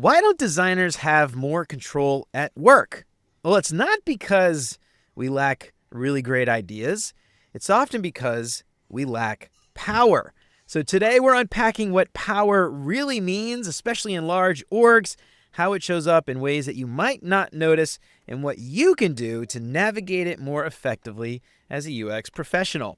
Why don't designers have more control at work? Well, it's not because we lack really great ideas. It's often because we lack power. So today we're unpacking what power really means, especially in large orgs, how it shows up in ways that you might not notice, and what you can do to navigate it more effectively as a UX professional.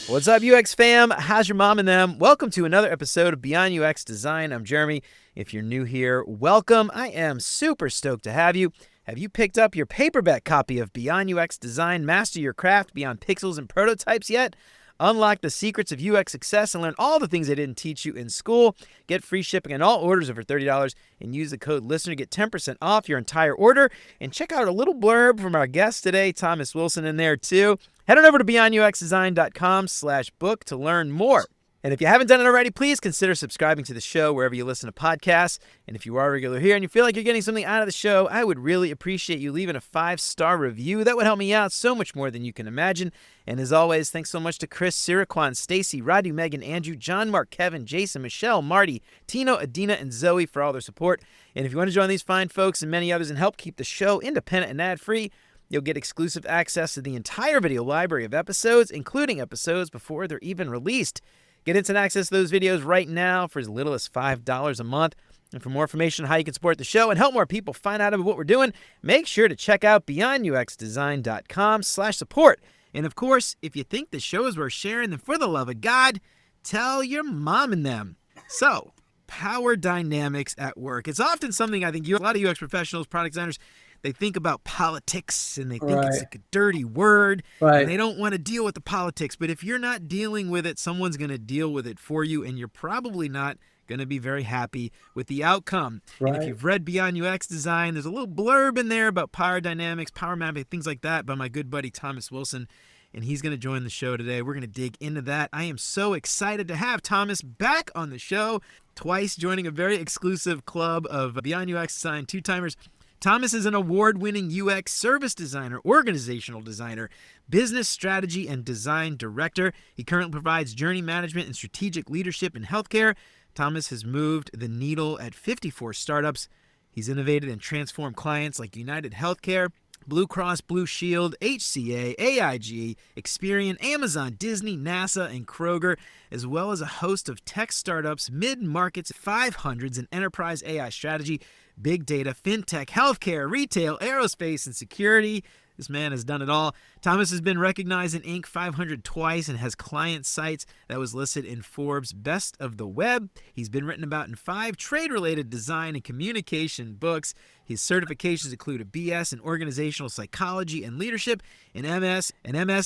What's up, UX fam? How's your mom and them? Welcome to another episode of Beyond UX Design. I'm Jeremy. If you're new here, welcome. I am super stoked to have you. Have you picked up your paperback copy of Beyond UX Design, Master Your Craft Beyond Pixels and Prototypes yet? Unlock the secrets of UX success and learn all the things they didn't teach you in school. Get free shipping on all orders over $30 and use the code LISTENER to get 10% off your entire order. And check out a little blurb from our guest today, Thomas Wilson, in there too. Head on over to beyonduxdesign.com/book to learn more. And if you haven't done it already, please consider subscribing to the show wherever you listen to podcasts. And if you are a regular here and you feel like you're getting something out of the show, I would really appreciate you leaving a 5-star review. That would help me out so much more than you can imagine. And as always, thanks so much to Chris, Siraquan, Stacy, Radu, Megan, Andrew, John, Mark, Kevin, Jason, Michelle, Marty, Tino, Adina, and Zoe for all their support. And if you want to join these fine folks and many others and help keep the show independent and ad-free, you'll get exclusive access to the entire video library of episodes, including episodes before they're even released. Get instant access to those videos right now for as little as $5 a month. And for more information on how you can support the show and help more people find out about what we're doing, make sure to check out beyonduxdesign.com/support. And of course, if you think the show is worth sharing, then for the love of God, tell your mom and them. So, power dynamics at work. It's often something I think a lot of UX professionals, product designers, they think about politics and they think it's like a dirty word and they don't want to deal with the politics. But if you're not dealing with it, someone's going to deal with it for you, and you're probably not going to be very happy with the outcome. And if you've read Beyond UX Design, there's a little blurb in there about power dynamics, power mapping, things like that by my good buddy Thomas Wilson. And he's going to join the show today. We're going to dig into that. I am so excited to have Thomas back on the show, twice joining a very exclusive club of Beyond UX Design two-timers. Thomas is an award-winning UX service designer, organizational designer, business strategy and design director. He currently provides journey management and strategic leadership in healthcare. Thomas has moved the needle at 54 startups. He's innovated and transformed clients like United Healthcare, Blue Cross Blue Shield, HCA, AIG, Experian, Amazon, Disney, NASA, and Kroger, as well as a host of tech startups, mid-markets, 500s, and enterprise AI strategy, big data, fintech, healthcare, retail, aerospace, and security. This man has done it all. Thomas has been recognized in Inc. 500 twice and has client sites that was listed in Forbes' Best of the Web. He's been written about in 5 trade-related design and communication books. His certifications include a BS in organizational psychology and leadership, an MS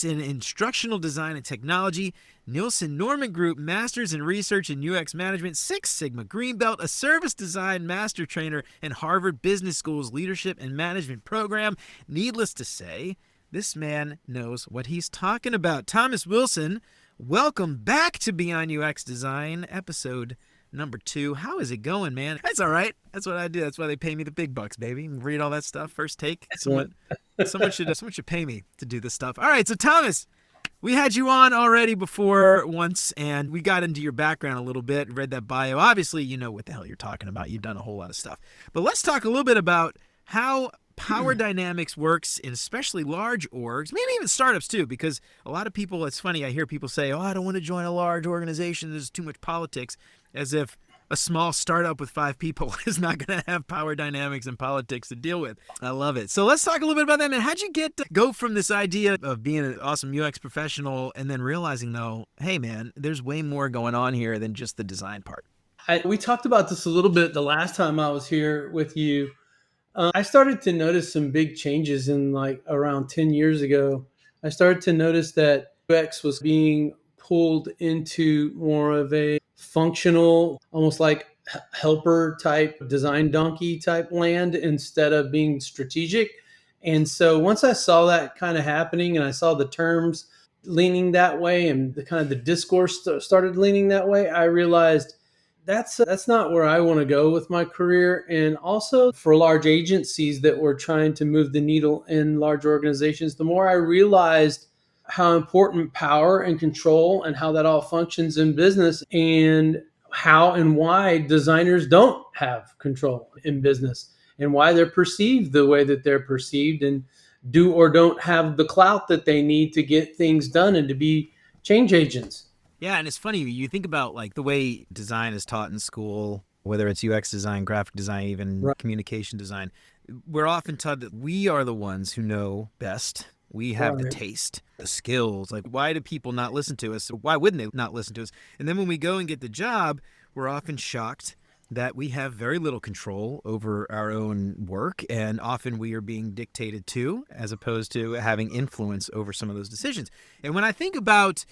in instructional design and technology, Nielsen Norman Group Masters in Research and UX Management, 6 Sigma Green Belt, a service design master trainer, and Harvard Business School's Leadership and Management program. Needless to say, this man knows what he's talking about. Thomas Wilson, welcome back to Beyond UX Design, episode number 2. How is it going, man? That's all right. That's what I do. That's why they pay me the big bucks, baby. Read all that stuff, first take. Someone should pay me to do this stuff. All right, so Thomas, we had you on already before once, and we got into your background a little bit, read that bio. Obviously, you know what the hell you're talking about. You've done a whole lot of stuff. But let's talk a little bit about how power dynamics works in especially large orgs, maybe even startups too, because a lot of people, it's funny, I hear people say, oh, I don't want to join a large organization. There's too much politics, as if a small startup with 5 people is not going to have power dynamics and politics to deal with. I love it. So let's talk a little bit about that, man. How'd you go from this idea of being an awesome UX professional and then realizing, though, hey, man, there's way more going on here than just the design part? We talked about this a little bit the last time I was here with you. I started to notice some big changes in like around 10 years ago. I started to notice that UX was being pulled into more of a functional, almost like helper type, design donkey type land instead of being strategic. And so once I saw that kind of happening and I saw the terms leaning that way and the kind of the discourse started leaning that way, I realized that's not where I want to go with my career. And also for large agencies that were trying to move the needle in large organizations, the more I realized how important power and control and how that all functions in business, and how and why designers don't have control in business, and why they're perceived the way that they're perceived, and do or don't have the clout that they need to get things done and to be change agents. Yeah, and it's funny, you think about like the way design is taught in school, whether it's UX design, graphic design, even Right. communication design. We're often taught that we are the ones who know best. We have the Right. taste, the skills. Like, why do people not listen to us? Why wouldn't they not listen to us? And then when we go and get the job, we're often shocked that we have very little control over our own work, and often we are being dictated to, as opposed to having influence over some of those decisions. And when I think about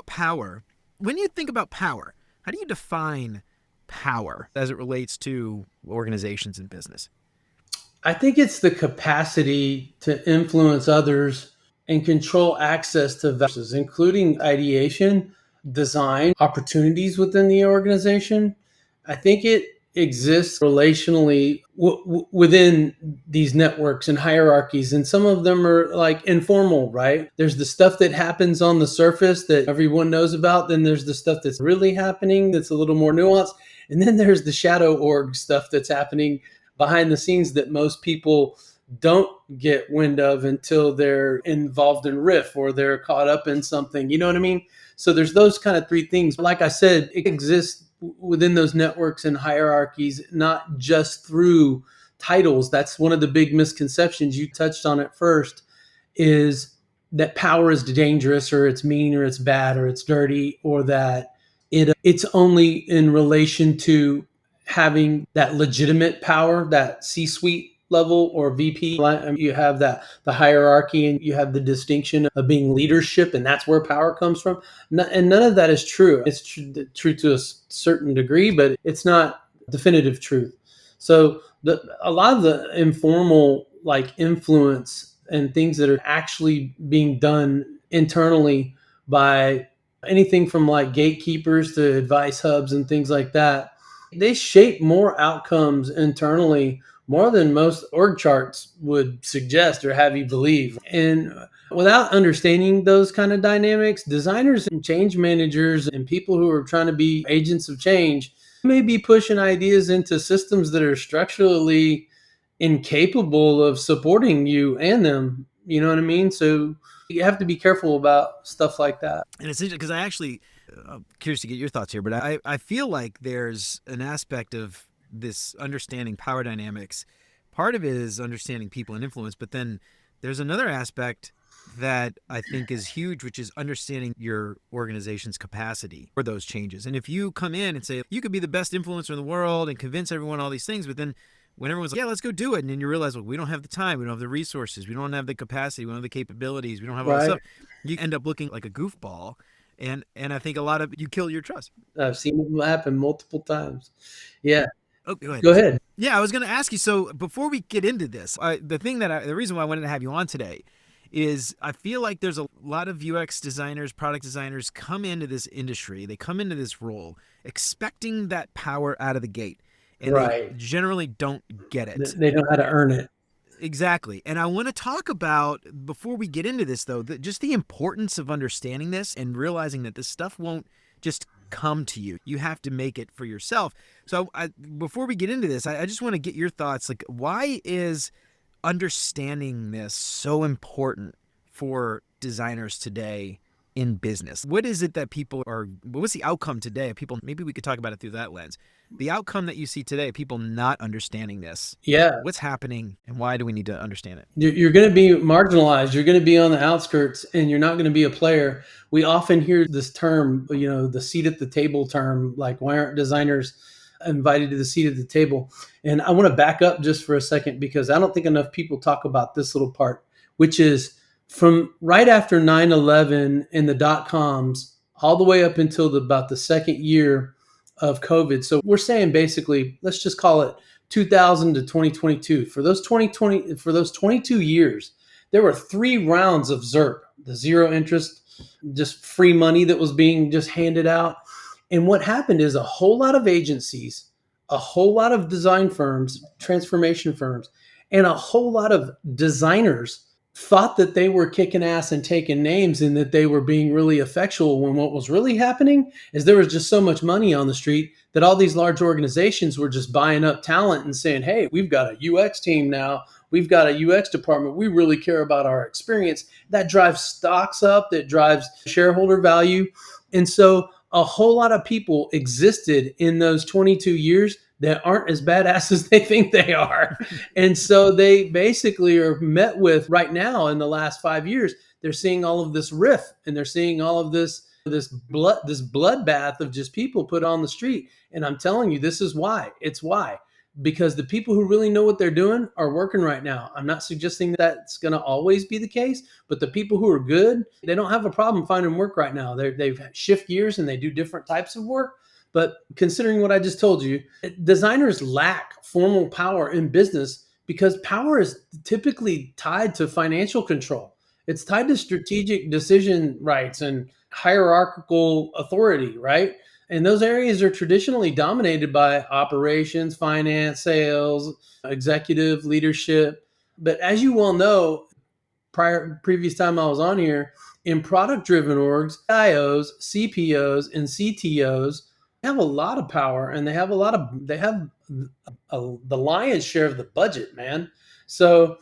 power, when you think about power, how do you define power as it relates to organizations and business? I think it's the capacity to influence others and control access to values, including ideation, design, opportunities within the organization. I think it exists relationally within these networks and hierarchies. And some of them are like informal, right? There's the stuff that happens on the surface that everyone knows about. Then there's the stuff that's really happening that's a little more nuanced. And then there's the shadow org stuff that's happening behind the scenes that most people don't get wind of until they're involved in riff or they're caught up in something. You know what I mean? So there's those kind of three things. Like I said, it exists within those networks and hierarchies, not just through titles. That's one of the big misconceptions. You touched on it first, is that power is dangerous or it's mean or it's bad or it's dirty, or that it's only in relation to having that legitimate power, that C-suite level or VP. You have that the hierarchy, and you have the distinction of being leadership, and that's where power comes from. And none of that is true. It's true to a certain degree, but it's not definitive truth. So a lot of the informal like influence and things that are actually being done internally by anything from like gatekeepers to advice hubs and things like that, they shape more outcomes internally, more than most org charts would suggest or have you believe. And without understanding those kind of dynamics, designers and change managers and people who are trying to be agents of change may be pushing ideas into systems that are structurally incapable of supporting you and them. You know what I mean? So you have to be careful about stuff like that. And it's interesting because I'm curious to get your thoughts here, but I feel like there's an aspect of this understanding power dynamics. Part of it is understanding people and influence, but then there's another aspect that I think is huge, which is understanding your organization's capacity for those changes. And if you come in and say, you could be the best influencer in the world and convince everyone all these things, but then when everyone's like, yeah, let's go do it. And then you realize, well, we don't have the time. We don't have the resources. We don't have the capacity. We don't have the capabilities. We don't have all this Right. stuff. You end up looking like a goofball. And I think a lot of you kill your trust. I've seen it happen multiple times. Yeah. Oh, go ahead. Go ahead. Yeah, I was going to ask you. So before we get into this, the reason why I wanted to have you on today is I feel like there's a lot of UX designers, product designers come into this industry. They come into this role expecting that power out of the gate. And Right. they generally don't get it. They know how to earn it. Exactly. And I want to talk about, before we get into this, though, just the importance of understanding this and realizing that this stuff won't just come to you. You have to make it for yourself. So before we get into this, I just want to get your thoughts. Like, why is understanding this so important for designers today in business? What is it that what's the outcome today of people? Maybe we could talk about it through that lens. The outcome that you see today, people not understanding this. Yeah. What's happening and why do we need to understand it? You're going to be marginalized. You're going to be on the outskirts and you're not going to be a player. We often hear this term, the seat at the table term, like, why aren't designers invited to the seat at the table? And I want to back up just for a second, because I don't think enough people talk about this little part, which is from right after 9/11 and the dot-coms all the way up until about the second year of COVID. So we're saying basically, let's just call it 2000 to 2022. For those 22 years, there were 3 rounds of ZIRP, the zero interest, just free money that was being just handed out. And what happened is a whole lot of agencies, a whole lot of design firms, transformation firms, and a whole lot of designers thought that they were kicking ass and taking names and that they were being really effectual, when what was really happening is there was just so much money on the street that all these large organizations were just buying up talent and saying, hey, we've got a UX team now. We've got a UX department. We really care about our experience. That drives stocks up, that drives shareholder value. And so a whole lot of people existed in those 22 years that aren't as badass as they think they are. And so they basically are met with right now in the last 5 years, they're seeing all of this riff and they're seeing all of this bloodbath of just people put on the street. And I'm telling you, this is why. It's why. Because the people who really know what they're doing are working right now. I'm not suggesting that's going to always be the case, but the people who are good, they don't have a problem finding work right now. They've shift gears and they do different types of work. But considering what I just told you, designers lack formal power in business because power is typically tied to financial control. It's tied to strategic decision rights and hierarchical authority, right? And those areas are traditionally dominated by operations, finance, sales, executive leadership. But as you well know, previous time I was on here, in product driven orgs, CIOs, CPOs, and CTOs have a lot of power, and they have the lion's share of the budget, man. So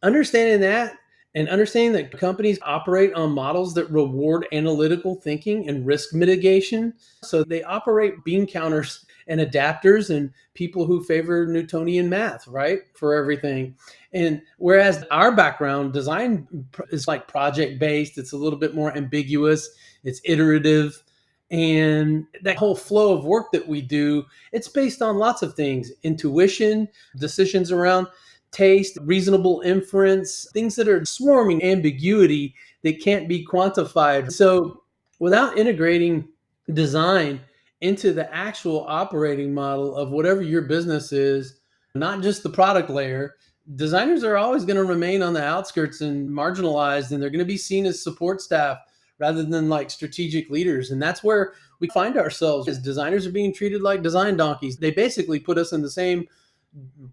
understanding that, and understanding that companies operate on models that reward analytical thinking and risk mitigation. So they operate bean counters and adapters and people who favor Newtonian math, right, for everything. And whereas our background, design is like project based, it's a little bit more ambiguous, it's iterative. And that whole flow of work that we do, it's based on lots of things: intuition, decisions around taste, reasonable inference, things that are swarming ambiguity that can't be quantified. So without integrating design into the actual operating model of whatever your business is, not just the product layer, designers are always going to remain on the outskirts and marginalized, and they're going to be seen as support staff rather than like strategic leaders. And that's where we find ourselves, as designers are being treated like design donkeys. They basically put us in the same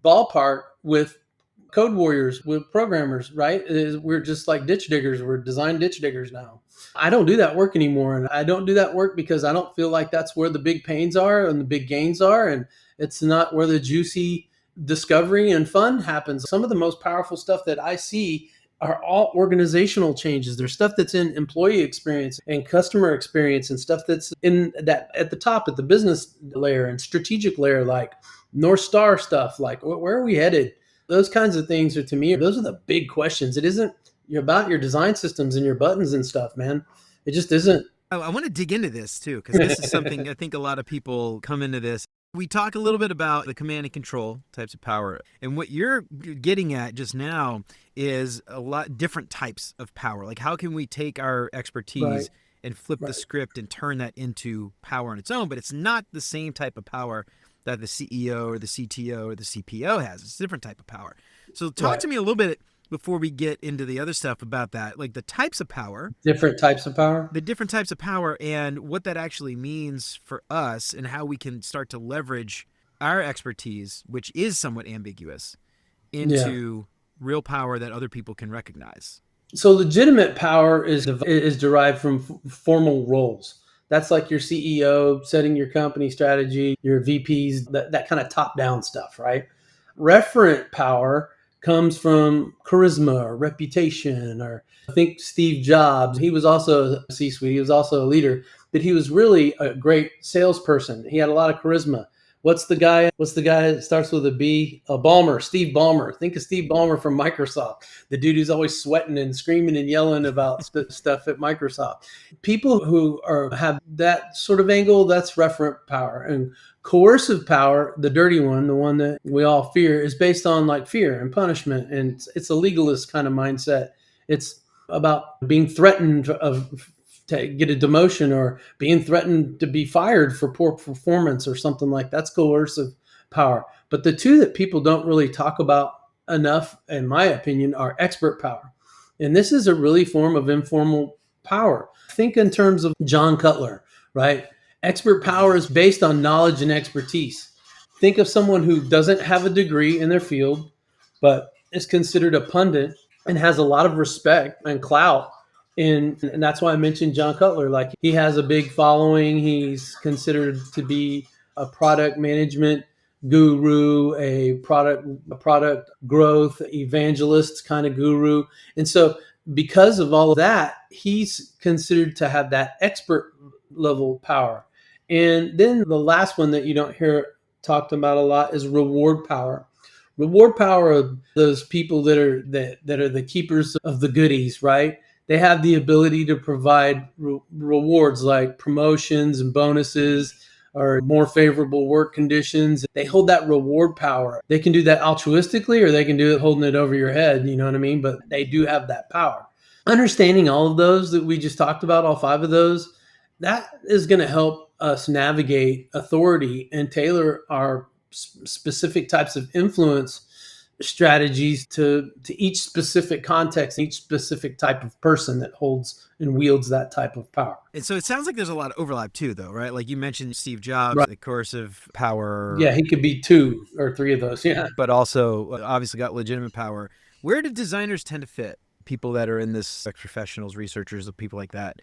ballpark with code warriors, with programmers, right? We're just like ditch diggers. We're design ditch diggers now. I don't do that work anymore. And I don't do that work because I don't feel like that's where the big pains are and the big gains are. And it's not where the juicy discovery and fun happens. Some of the most powerful stuff that I see are all organizational changes. There's stuff that's in employee experience and customer experience, and stuff that's in that at the top, at the business layer and strategic layer, like North Star stuff, like where are we headed? Those kinds of things are, to me, those are the big questions. It isn't about your design systems and your buttons and stuff, man. It just isn't. I want to dig into this too, because this is something I think a lot of people come into this. We talk a little bit about the command and control types of power. And what you're getting at just now is a lot different types of power. Like, how can we take our expertise and flip the script and turn that into power on its own? But it's not the same type of power that the CEO or the CTO or the CPO has. It's a different type of power. So talk to me a little bit before we get into the other stuff about that, like the types of power. Different types of power? The different types of power and what that actually means for us and how we can start to leverage our expertise, which is somewhat ambiguous, into real power that other people can recognize. So legitimate power is derived from formal roles. That's like your CEO setting your company strategy, your VPs, that kind of top-down stuff, right? Referent power comes from charisma or reputation, or I think Steve Jobs, he was also a C-suite, he was also a leader, but he was really a great salesperson. He had a lot of charisma. What's the guy that starts with a B? Ballmer, Steve Ballmer. Think of Steve Ballmer from Microsoft, the dude who's always sweating and screaming and yelling about stuff at Microsoft. People who have that sort of angle, that's referent power. And coercive power, the dirty one, the one that we all fear, is based on like fear and punishment. And it's a legalist kind of mindset. It's about being threatened to get a demotion or being threatened to be fired for poor performance or something like that. That's coercive power. But the two that people don't really talk about enough, in my opinion, are expert power. And this is a really form of informal power. Think in terms of John Cutler, right? Expert power is based on knowledge and expertise. Think of someone who doesn't have a degree in their field, but is considered a pundit and has a lot of respect and clout. And that's why I mentioned John Cutler. Like, he has a big following. He's considered to be a product management guru, a product growth evangelist kind of guru. And so because of all of that, he's considered to have that expert level power. And then the last one that you don't hear talked about a lot is reward power. Reward power of those people that are the keepers of the goodies, right? They have the ability to provide rewards like promotions and bonuses or more favorable work conditions. They hold that reward power. They can do that altruistically, or they can do it holding it over your head, you know what I mean? But they do have that power. Understanding all of those that we just talked about, all five of those, that is going to help us navigate authority and tailor our specific types of influence strategies to each specific context, each specific type of person that holds and wields that type of power. And so it sounds like there's a lot of overlap too, though, right? Like you mentioned Steve Jobs, Right. the coercive power. Yeah, he could be two or three of those. Yeah. But also obviously got legitimate power. Where do designers tend to fit? People that are in this, like professionals, researchers, people like that.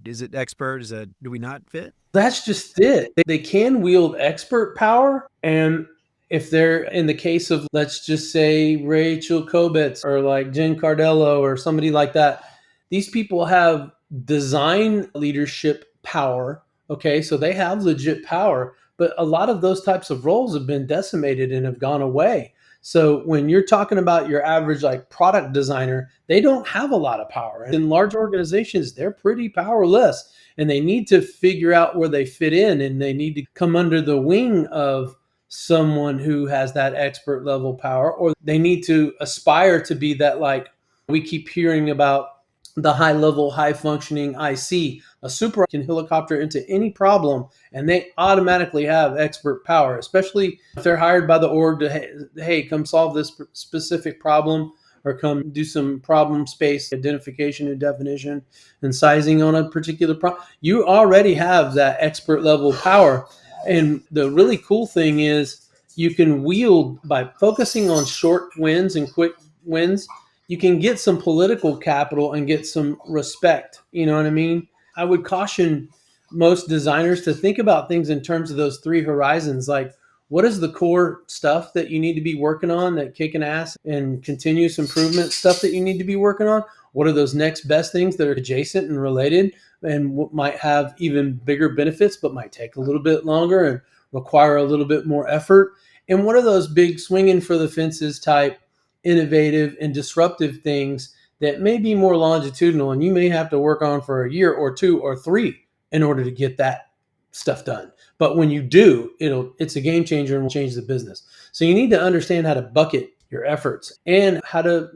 Is it expert? Do we not fit? That's just it. They can wield expert power. And if they're in the case of, let's just say, Rachel Kobetz or like Jen Cardello or somebody like that, these people have design leadership power. Okay. So they have legit power. But a lot of those types of roles have been decimated and have gone away. So when you're talking about your average like product designer, they don't have a lot of power. And in large organizations, they're pretty powerless, and they need to figure out where they fit in, and they need to come under the wing of someone who has that expert level power, or they need to aspire to be that, like we keep hearing about, the high level, high functioning IC. A super can helicopter into any problem, and they automatically have expert power, especially if they're hired by the org to, hey, come solve this specific problem, or come do some problem space identification and definition and sizing on a particular problem. You already have that expert level power. And the really cool thing is you can wield, by focusing on short wins and quick wins, you can get some political capital and get some respect. You know what I mean? I would caution most designers to think about things in terms of those three horizons. Like, what is the core stuff that you need to be working on, that kicking ass and continuous improvement stuff that you need to be working on? What are those next best things that are adjacent and related and what might have even bigger benefits, but might take a little bit longer and require a little bit more effort? And what are those big swinging for the fences type innovative and disruptive things that may be more longitudinal and you may have to work on for a year or two or three in order to get that stuff done? But when you do, it's a game changer and will change the business. So you need to understand how to bucket your efforts and how to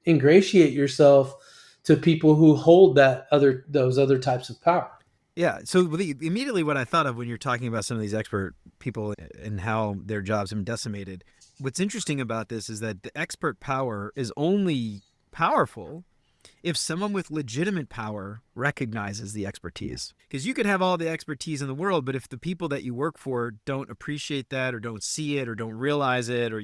ingratiate yourself to people who hold those other types of power. Yeah. So immediately what I thought of when you're talking about some of these expert people and how their jobs have been decimated, what's interesting about this is that the expert power is only powerful if someone with legitimate power recognizes the expertise. Because you could have all the expertise in the world, but if the people that you work for don't appreciate that, or don't see it, or don't realize it, or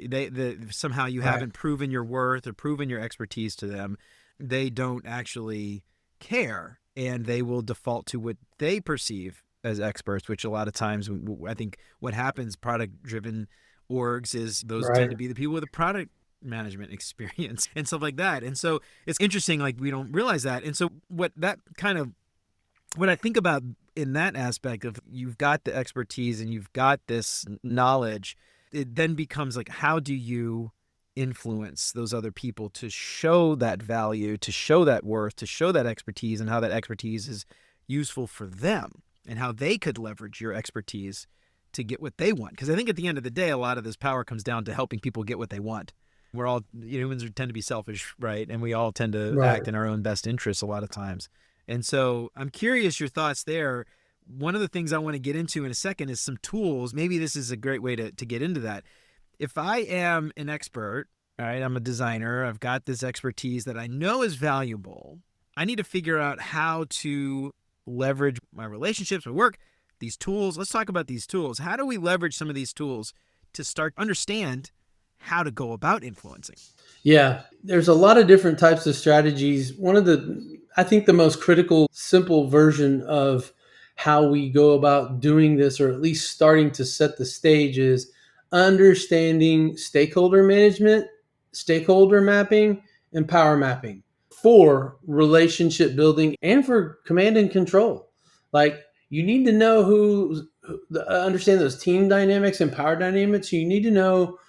somehow you haven't proven your worth or proven your expertise to them, they don't actually care, and they will default to what they perceive as experts, which a lot of times I think what happens, product-driven orgs, is those tend to be the people with a product management experience and stuff like that. And so it's interesting, like we don't realize that. And so what I think about in that aspect of, you've got the expertise and you've got this knowledge, it then becomes like, how do you influence those other people to show that value, to show that worth, to show that expertise, and how that expertise is useful for them and how they could leverage your expertise to get what they want. Because I think at the end of the day, a lot of this power comes down to helping people get what they want. We're all, humans tend to be selfish, right? And we all tend to act in our own best interests a lot of times. And so I'm curious your thoughts there. One of the things I want to get into in a second is some tools. Maybe this is a great way to get into that. If I am an expert, all right, I'm a designer, I've got this expertise that I know is valuable, I need to figure out how to leverage my relationships, my work, these tools. Let's talk about these tools. How do we leverage some of these tools to start to understand how to go about influencing. Yeah, there's a lot of different types of strategies. I think the most critical, simple version of how we go about doing this, or at least starting to set the stage, is understanding stakeholder management, stakeholder mapping, and power mapping for relationship building and for command and control. Like, you need to know understand those team dynamics and power dynamics. You need to know,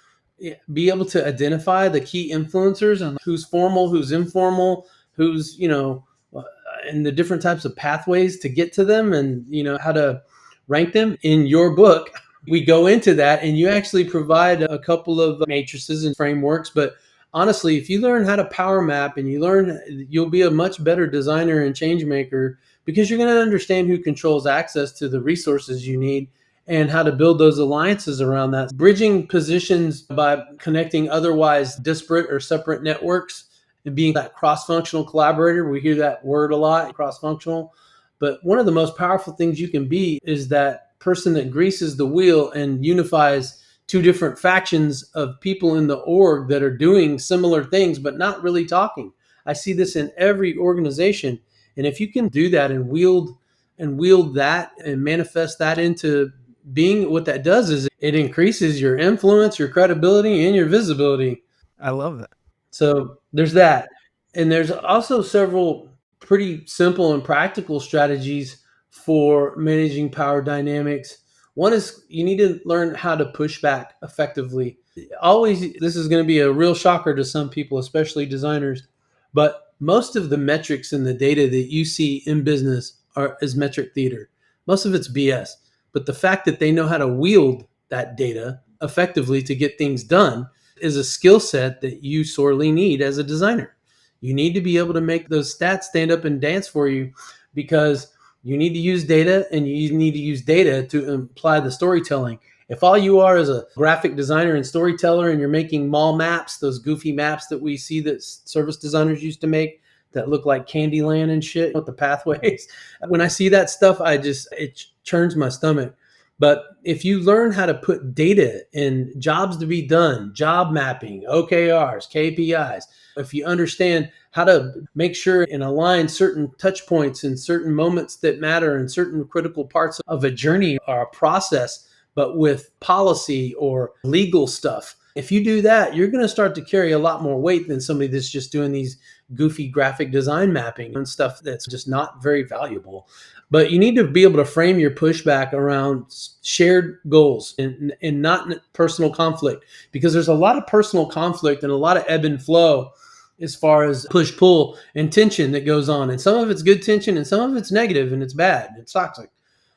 be able to identify the key influencers and who's formal, who's informal, who's, and the different types of pathways to get to them, and, how to rank them. In your book, we go into that, and you actually provide a couple of matrices and frameworks. But honestly, if you learn how to power map, and you'll be a much better designer and change maker, because you're going to understand who controls access to the resources you need and how to build those alliances around that. Bridging positions by connecting otherwise disparate or separate networks and being that cross-functional collaborator. We hear that word a lot, cross-functional. But one of the most powerful things you can be is that person that greases the wheel and unifies two different factions of people in the org that are doing similar things but not really talking. I see this in every organization. And if you can do that and wield that and manifest that into being, what that does is it increases your influence, your credibility, and your visibility. I love that. So there's that. And there's also several pretty simple and practical strategies for managing power dynamics. One is you need to learn how to push back effectively. Always, this is going to be a real shocker to some people, especially designers, but most of the metrics and the data that you see in business is metric theater. Most of it's BS. But the fact that they know how to wield that data effectively to get things done is a skill set that you sorely need as a designer. You need to be able to make those stats stand up and dance for you, because you need to use data, and you need to use data to imply the storytelling. If all you are is a graphic designer and storyteller, and you're making mall maps, those goofy maps that we see that service designers used to make that look like Candyland and shit with the pathways, when I see that stuff, it churns my stomach. But if you learn how to put data in jobs to be done, job mapping, OKRs, KPIs, if you understand how to make sure and align certain touch points and certain moments that matter and certain critical parts of a journey or a process, but with policy or legal stuff, if you do that, you're going to start to carry a lot more weight than somebody that's just doing these goofy graphic design mapping and stuff that's just not very valuable. But you need to be able to frame your pushback around shared goals and not personal conflict, because there's a lot of personal conflict and a lot of ebb and flow as far as push pull and tension that goes on. And some of it's good tension and some of it's negative and it's bad. It's toxic.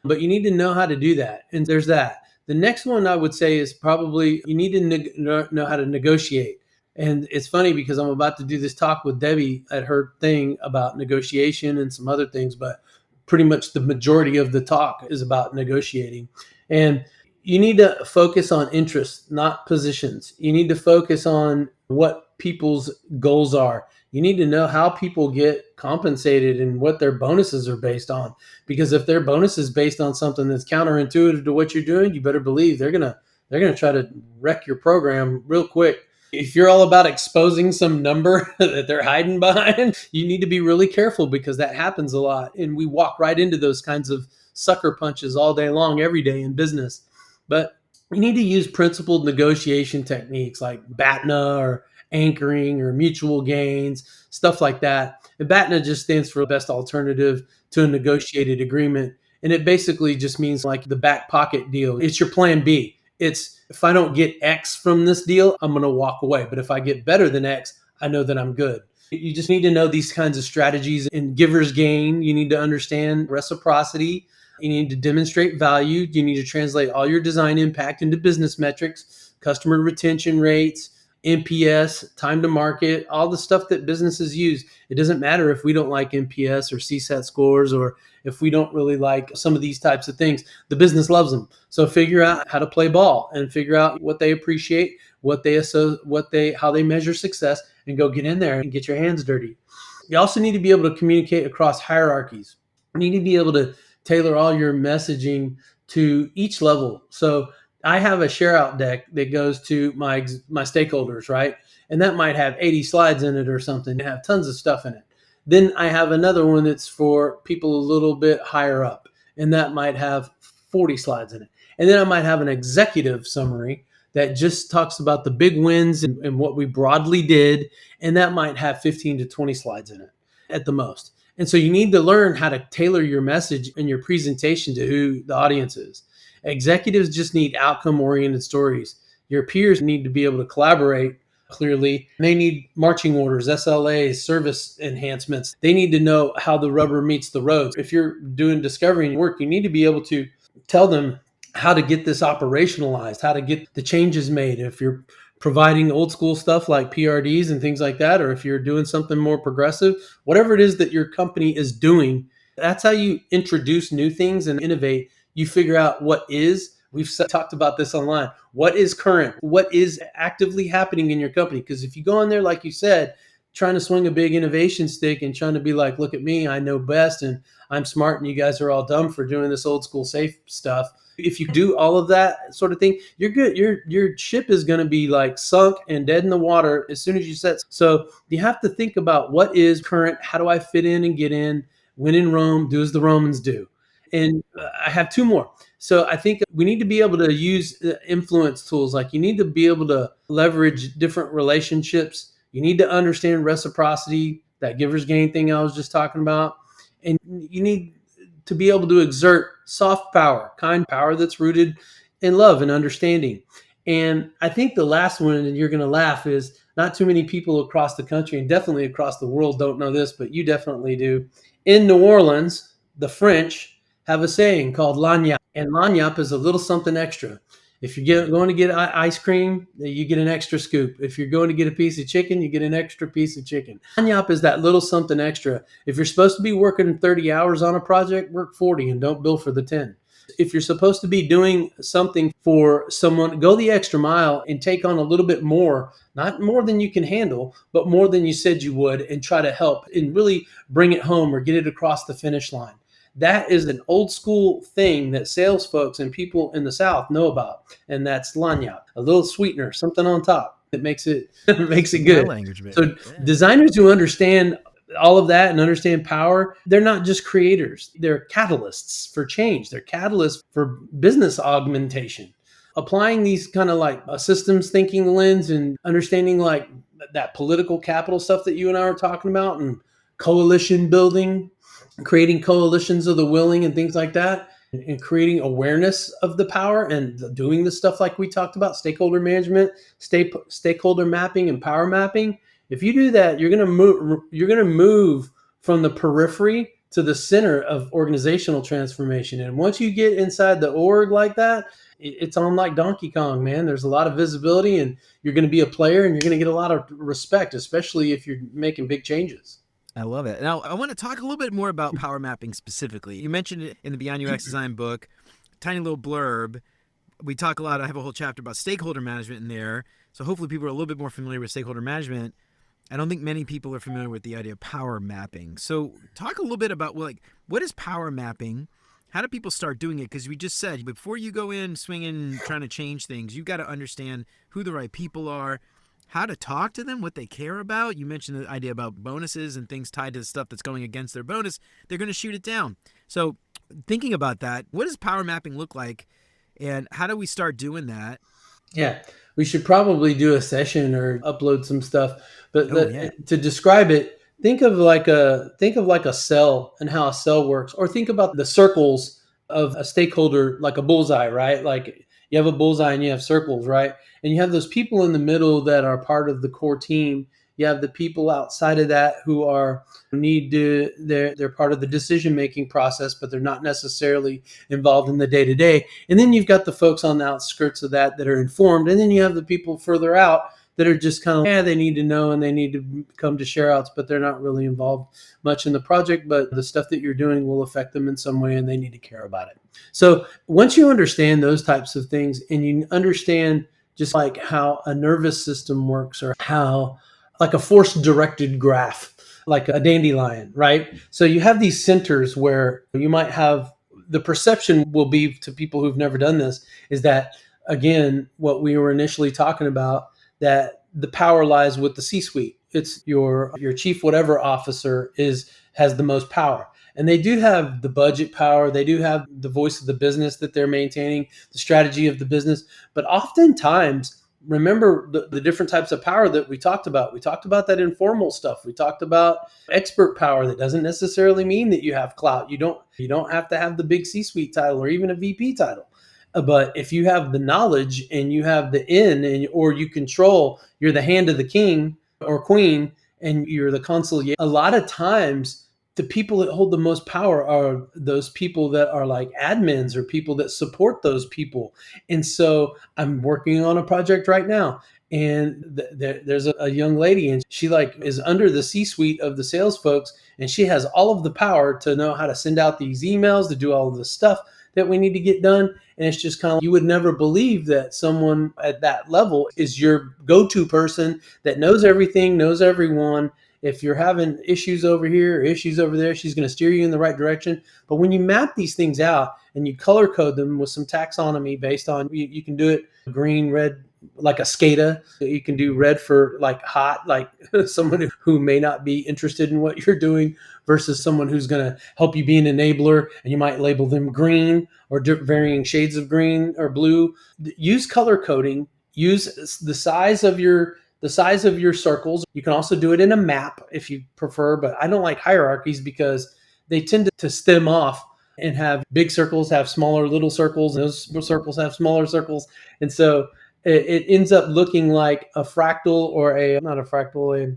But you need to know how to do that. And there's that. The next one I would say is probably you need to know how to negotiate. And it's funny because I'm about to do this talk with Debbie at her thing about negotiation and some other things, but pretty much the majority of the talk is about negotiating. And you need to focus on interests, not positions. You need to focus on what people's goals are. You need to know how people get compensated and what their bonuses are based on. Because if their bonus is based on something that's counterintuitive to what you're doing, you better believe they're gonna try to wreck your program real quick. If you're all about exposing some number that they're hiding behind, you need to be really careful, because that happens a lot. And we walk right into those kinds of sucker punches all day long, every day in business. But you need to use principled negotiation techniques like BATNA or anchoring or mutual gains, stuff like that. And BATNA just stands for best alternative to a negotiated agreement. And it basically just means like the back pocket deal. It's your plan B. It's, if I don't get X from this deal, I'm going to walk away. But if I get better than X, I know that I'm good. You just need to know these kinds of strategies. In giver's gain, you need to understand reciprocity. You need to demonstrate value. You need to translate all your design impact into business metrics, customer retention rates, NPS, time to market, all the stuff that businesses use. It doesn't matter if we don't like NPS or CSAT scores, or if we don't really like some of these types of things. The business loves them. So figure out how to play ball and figure out what they appreciate, how they measure success, and go get in there and get your hands dirty. You also need to be able to communicate across hierarchies. You need to be able to tailor all your messaging to each level. So I have a share out deck that goes to my stakeholders, right? And that might have 80 slides in it or something. Have tons of stuff in it. Then I have another one that's for people a little bit higher up, and that might have 40 slides in it. And then I might have an executive summary that just talks about the big wins and what we broadly did, and that might have 15 to 20 slides in it at the most. And so you need to learn how to tailor your message and your presentation to who the audience is. Executives just need outcome oriented stories. Your peers need to be able to collaborate clearly. They need marching orders, SLAs, service enhancements. They need to know how the rubber meets the road. If you're doing discovery work, you need to be able to tell them how to get this operationalized, how to get the changes made. If you're providing old school stuff like PRDs and things like that, or if you're doing something more progressive, whatever it is that your company is doing, that's how you introduce new things and innovate. You figure out what is. We've talked about this online. What is current? What is actively happening in your company? Because if you go in there, like you said, trying to swing a big innovation stick and trying to be like, look at me, I know best, and I'm smart, and you guys are all dumb for doing this old school safe stuff. If you do all of that sort of thing, you're good. Your ship is going to be like sunk and dead in the water as soon as you set. So you have to think about what is current. How do I fit in and get in? When in Rome, do as the Romans do. And I have two more. So I think we need to be able to use influence tools. Like you need to be able to leverage different relationships. You need to understand reciprocity, that giver's gain thing I was just talking about. And you need to be able to exert soft power, kind power that's rooted in love and understanding. And I think the last one, and you're going to laugh, is not too many people across the country and definitely across the world don't know this, but you definitely do. In New Orleans, the French have a saying called lagniappe, and lagniappe is a little something extra. If you're going to get ice cream, you get an extra scoop. If you're going to get a piece of chicken, you get an extra piece of chicken. Lagniappe is that little something extra. If you're supposed to be working 30 hours on a project, work 40 and don't bill for the 10. If you're supposed to be doing something for someone, go the extra mile and take on a little bit more, not more than you can handle, but more than you said you would, and try to help and really bring it home or get it across the finish line. That is an old school thing that sales folks and people in the South know about, and that's lagniappe, a little sweetener, something on top that makes it makes it good. Language, baby. So Yeah. designers who understand all of that and understand power, they're not just creators. They're catalysts for change. They're catalysts for business augmentation. Applying these kind of like a systems thinking lens and understanding like that political capital stuff that you and I were talking about, and coalition building, creating coalitions of the willing and things like that, and creating awareness of the power and doing the stuff like we talked about, stakeholder management, stakeholder mapping and power mapping. If you do that, you're going to move from the periphery to the center of organizational transformation. And once you get inside the org like that, it's on like Donkey Kong, man. There's a lot of visibility, and you're going to be a player, and you're going to get a lot of respect, especially if you're making big changes. I love it. Now, I want to talk a little bit more about power mapping specifically. You mentioned it in the Beyond UX Design book, tiny little blurb. We talk a lot. I have a whole chapter about stakeholder management in there. So hopefully people are a little bit more familiar with stakeholder management. I don't think many people are familiar with the idea of power mapping. So talk a little bit about what is power mapping? How do people start doing it? Because we just said before you go in swinging, trying to change things, you've got to understand who the right people are, how to talk to them, what they care about. You mentioned the idea about bonuses and things tied to the stuff that's going against their bonus. They're going to shoot it down. So thinking about that, what does power mapping look like, and how do we start doing that? Yeah, we should probably do a session or upload some stuff. But Yeah. to describe it, think of like a cell and how a cell works, or think about the circles of a stakeholder, like a bullseye, right? Like you have a bullseye and you have circles, right? And you have those people in the middle that are part of the core team. You have the people outside of that who they're part of the decision making process, but they're not necessarily involved in the day to day. And then you've got the folks on the outskirts of that are informed, and then you have the people further out that are just kind of, they need to know and they need to come to share outs, but they're not really involved much in the project, but the stuff that you're doing will affect them in some way and they need to care about it. So once you understand those types of things, and you understand just like how a nervous system works, or how like a force directed graph, like a dandelion, right? So you have these centers where you might have, the perception will be to people who've never done this, is that again, what we were initially talking about, that the power lies with the C-suite. It's your chief whatever officer has the most power. And they do have the budget power. They do have the voice of the business that they're maintaining, the strategy of the business. But oftentimes, remember the different types of power that we talked about. We talked about that informal stuff. We talked about expert power. That doesn't necessarily mean that you have clout. You don't have to have the big C-suite title or even a VP title. But if you have the knowledge and you have the or you control, you're the hand of the king or queen, and you're the consul. A lot of times, the people that hold the most power are those people that are like admins or people that support those people. And so I'm working on a project right now, and there's a young lady, and she like is under the C-suite of the sales folks, and she has all of the power to know how to send out these emails, to do all of the stuff that we need to get done. And it's just kind of, you would never believe that someone at that level is your go-to person that knows everything, knows everyone. If you're having issues over here or issues over there, she's going to steer you in the right direction. But when you map these things out and you color code them with some taxonomy based on, you can do it green, red, like a SCADA. You can do red for like hot, like someone who may not be interested in what you're doing, versus someone who's going to help you be an enabler, and you might label them green or varying shades of green or blue. Use color coding. Use the size of your circles. You can also do it in a map if you prefer, but I don't like hierarchies because they tend to stem off and have big circles, have smaller little circles, and those circles have smaller circles. And so it ends up looking like a fractal, or not a fractal,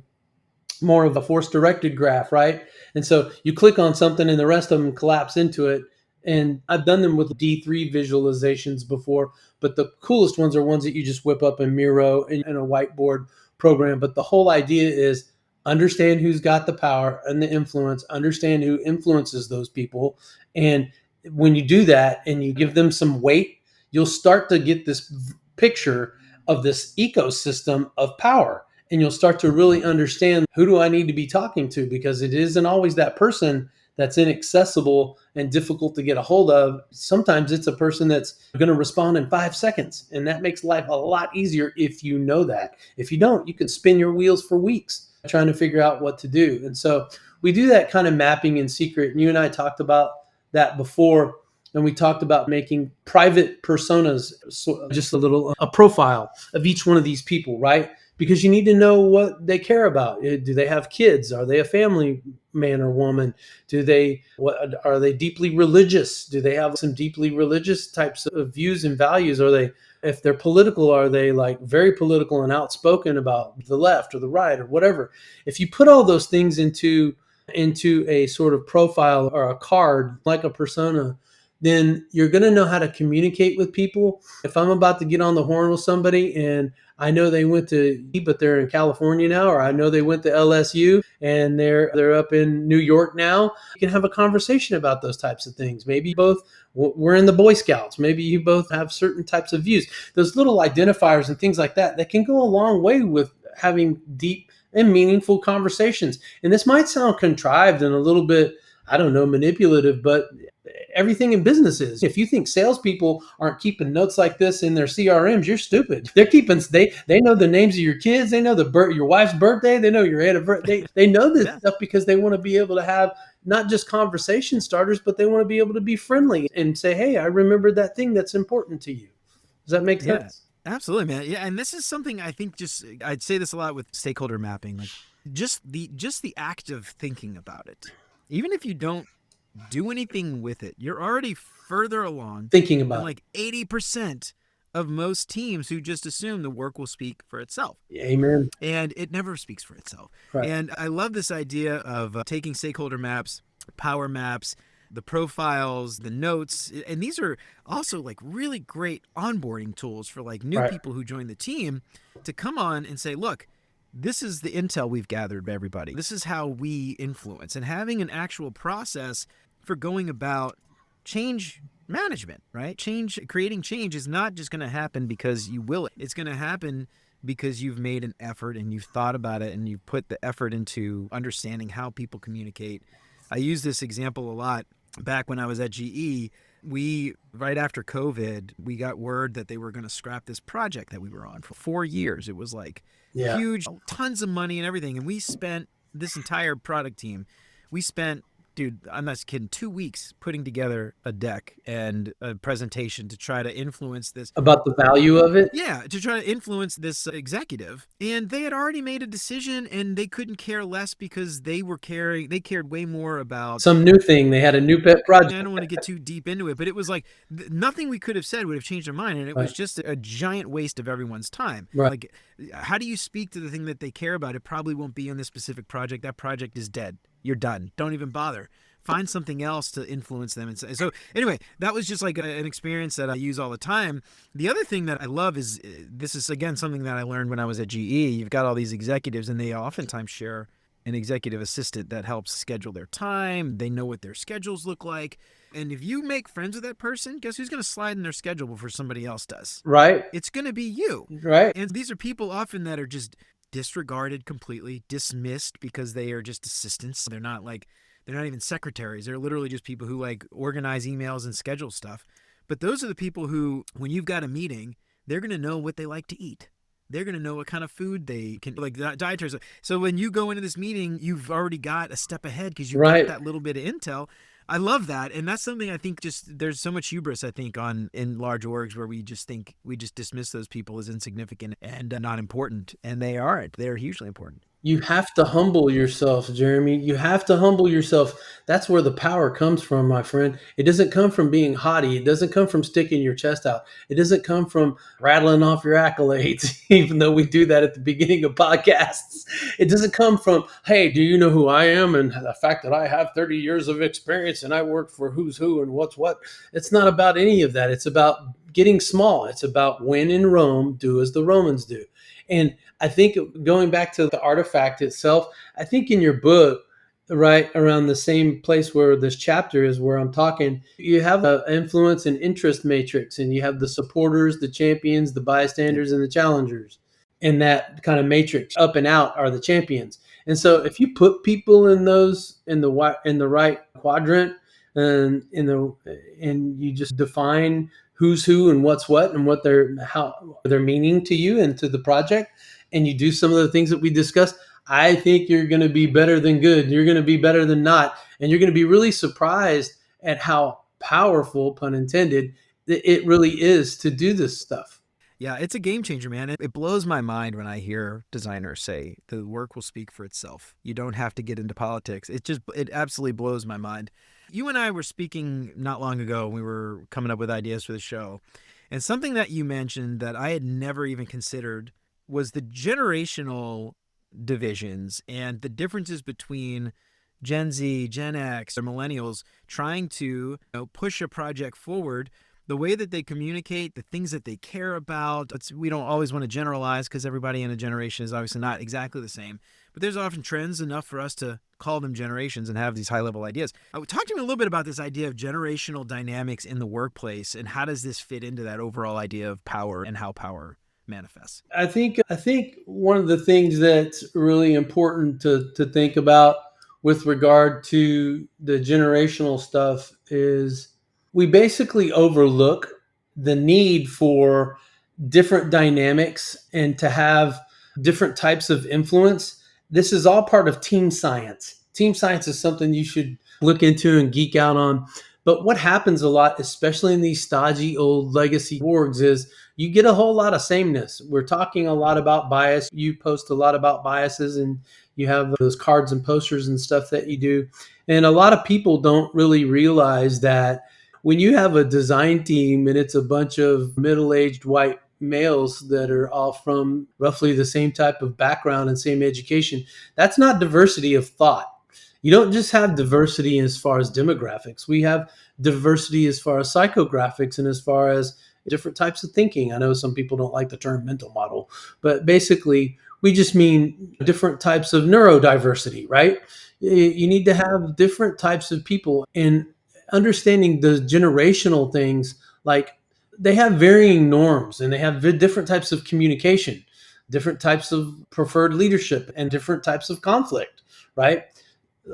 more of a force directed graph, right? And so you click on something and the rest of them collapse into it. And I've done them with D3 visualizations before, but the coolest ones are ones that you just whip up in Miro in a whiteboard program. But the whole idea is understand who's got the power and the influence, understand who influences those people. And when you do that and you give them some weight, you'll start to get this picture of this ecosystem of power, and you'll start to really understand, who do I need to be talking to? Because it isn't always that person that's inaccessible and difficult to get a hold of. Sometimes it's a person that's going to respond in 5 seconds, and that makes life a lot easier if you know that. If you don't, you can spin your wheels for weeks trying to figure out what to do. And so we do that kind of mapping in secret. And you and I talked about that before. And we talked about making private personas, so just a profile of each one of these people, right? Because you need to know what they care about. Do they have kids? Are they a family man or woman? Are they deeply religious? Do they have some deeply religious types of views and values? If they're political, are they like very political and outspoken about the left or the right or whatever? If you put all those things into a sort of profile or a card, like a persona, then you're going to know how to communicate with people. If I'm about to get on the horn with somebody and I know they went but they're in California now, or I know they went to LSU and they're up in New York now, you can have a conversation about those types of things. Maybe both were in the Boy Scouts. Maybe you both have certain types of views. Those little identifiers and things like that can go a long way with having deep and meaningful conversations. And this might sound contrived and a little bit, I don't know, manipulative, but everything in business is. If you think salespeople aren't keeping notes like this in their CRMs, you're stupid. They're keeping. They know the names of your kids. They know your wife's birthday. They know your anniversary. They know this stuff because they want to be able to have not just conversation starters, but they want to be able to be friendly and say, "Hey, I remembered that thing that's important to you." Does that make sense? Absolutely, man. Yeah, and this is something I think I'd say this a lot with stakeholder mapping, like just the act of thinking about it. Even if you don't do anything with it, you're already further along Thinking about than like 80% of most teams who just assume the work will speak for itself. Amen. And it never speaks for itself. Right. And I love this idea of taking stakeholder maps, power maps, the profiles, the notes. And these are also like really great onboarding tools for like new people who join the team to come on and say, look, this is the intel we've gathered by everybody. This is how we influence. And having an actual process for going about change management, right? Creating change is not just going to happen because you will it. It's going to happen because you've made an effort and you've thought about it and you've put the effort into understanding how people communicate. I use this example a lot back when I was at GE. We, right after COVID, we got word that they were going to scrap this project that we were on for 4 years. It was like Yeah. huge, tons of money and everything. And we spent, this entire product team, we spent, dude, I'm not kidding, 2 weeks putting together a deck and a presentation to try to influence this. About the value of it. Yeah, to try to influence this executive. And they had already made a decision and they couldn't care less because they cared way more about Some new thing. They had a new pet project. I don't want to get too deep into it, but it was like nothing we could have said would have changed their mind. And it was Right. just a giant waste of everyone's time. Right. Like, how do you speak to the thing that they care about? It probably won't be on this specific project. That project is dead. You're done. Don't even bother. Find something else to influence them. And so, anyway, that was just like an experience that I use all the time. The other thing that I love is this is, again, something that I learned when I was at GE. You've got all these executives, and they oftentimes share an executive assistant that helps schedule their time. They know what their schedules look like. And if you make friends with that person, guess who's going to slide in their schedule before somebody else does? Right. It's going to be you. Right. And these are people often that are just disregarded completely, dismissed because they are just assistants. They're not even secretaries. They're literally just people who like organize emails and schedule stuff. But those are the people who, when you've got a meeting, they're going to know what they like to eat. They're going to know what kind of food they can, like dietary. So when you go into this meeting, you've already got a step ahead because you've Right. got that little bit of intel. I love that. And that's something I think just there's so much hubris, I think, in large orgs where we just dismiss those people as insignificant and not important. And they aren't. They're hugely important. You have to humble yourself, Jeremy. You have to humble yourself. That's where the power comes from, my friend. It doesn't come from being haughty. It doesn't come from sticking your chest out. It doesn't come from rattling off your accolades, even though we do that at the beginning of podcasts. It doesn't come from, hey, do you know who I am? And the fact that I have 30 years of experience and I work for who's who and what's what. It's not about any of that. It's about getting small. It's about when in Rome, do as the Romans do. And I think going back to the artifact itself, I think in your book, right around the same place where this chapter is where I'm talking, you have an influence and interest matrix, and you have the supporters, the champions, the bystanders, and the challengers. And that kind of matrix, up and out, are the champions. And so if you put people in those in the right quadrant, and you just define who's who and what's what and what how their meaning to you and to the project, and you do some of the things that we discussed, I think you're going to be better than good. You're going to be better than not. And you're going to be really surprised at how powerful, pun intended, it really is to do this stuff. Yeah, it's a game changer, man. It blows my mind when I hear designers say the work will speak for itself. You don't have to get into politics. It absolutely blows my mind. You and I were speaking not long ago. We were coming up with ideas for the show. And something that you mentioned that I had never even considered was the generational divisions and the differences between Gen Z, Gen X, or millennials trying to push a project forward. The way that they communicate, the things that they care about, we don't always want to generalize because everybody in a generation is obviously not exactly the same. But there's often trends enough for us to call them generations and have these high-level ideas. Talk to me a little bit about this idea of generational dynamics in the workplace and how does this fit into that overall idea of power and how power manifests? I think one of the things that's really important to think about with regard to the generational stuff is we basically overlook the need for different dynamics and to have different types of influence. This is all part of team science. Team science is something you should look into and geek out on. But what happens a lot, especially in these stodgy old legacy orgs, is you get a whole lot of sameness. We're talking a lot about bias. You post a lot about biases and you have those cards and posters and stuff that you do. And a lot of people don't really realize that when you have a design team and it's a bunch of middle-aged white males that are all from roughly the same type of background and same education, that's not diversity of thought. You don't just have diversity as far as demographics. We have diversity as far as psychographics and as far as different types of thinking. I know some people don't like the term mental model, but basically we just mean different types of neurodiversity, right? You need to have different types of people, and understanding the generational things, like they have varying norms and they have different types of communication, different types of preferred leadership, and different types of conflict, right?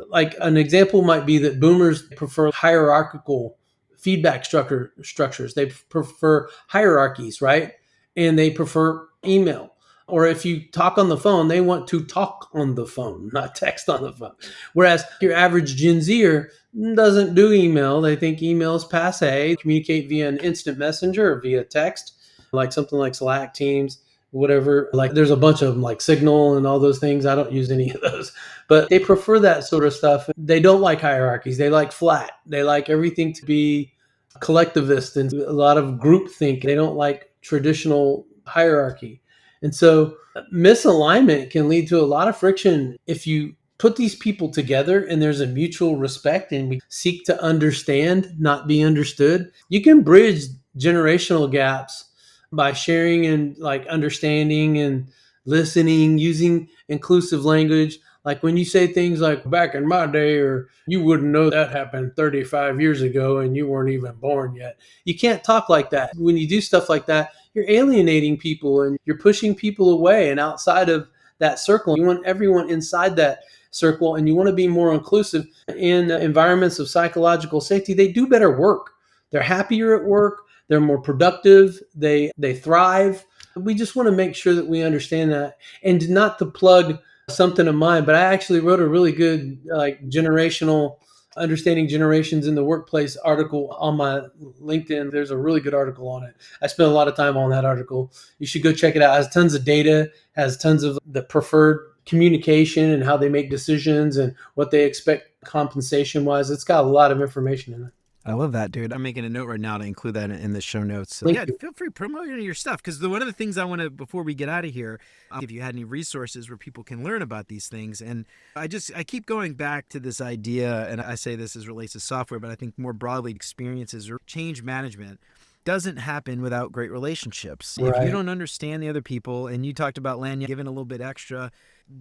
Like an example might be that boomers prefer hierarchical feedback structures. They prefer hierarchies, right? And they prefer email. Or if you talk on the phone, they want to talk on the phone, not text on the phone. Whereas your average Gen Zer doesn't do email. They think email is passe. Communicate via an instant messenger or via text, like something like Slack, Teams, whatever. Like there's a bunch of them like Signal and all those things. I don't use any of those, but they prefer that sort of stuff. They don't like hierarchies. They like flat. They like everything to be collectivist and a lot of group think. They don't like traditional hierarchy. And so misalignment can lead to a lot of friction if you put these people together and there's a mutual respect and we seek to understand, not be understood. You can bridge generational gaps by sharing and like understanding and listening, using inclusive language. Like when you say things like back in my day, or you wouldn't know that happened 35 years ago and you weren't even born yet. You can't talk like that. When you do stuff like that, you're alienating people and you're pushing people away and outside of that circle. You want everyone inside that circle and you want to be more inclusive in environments of psychological safety. They do better work. They're happier at work. They're more productive. They thrive. We just want to make sure that we understand that. And not to plug something of mine, but I actually wrote a really good like generational understanding generations in the workplace article on my LinkedIn. There's a really good article on it. I spent a lot of time on that article. You should go check it out. It has tons of data, has tons of the preferred communication and how they make decisions and what they expect compensation wise. It's got a lot of information in it. I love that, dude. I'm making a note right now to include that in the show notes. So, Thank yeah, you. feel free to promote your stuff because one of the things I want to, before we get out of here, if you had any resources where people can learn about these things. And I keep going back to this idea, and I say this as relates to software, but I think more broadly experiences or change management doesn't happen without great relationships. Right. If you don't understand the other people, and you talked about Lanya giving a little bit extra,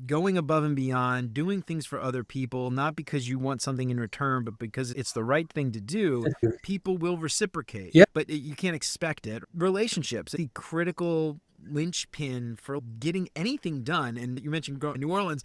going above and beyond, doing things for other people, not because you want something in return, but because it's the right thing to do, people will reciprocate. Yep. But you can't expect it. Relationships, the critical linchpin for getting anything done. And you mentioned growing in New Orleans.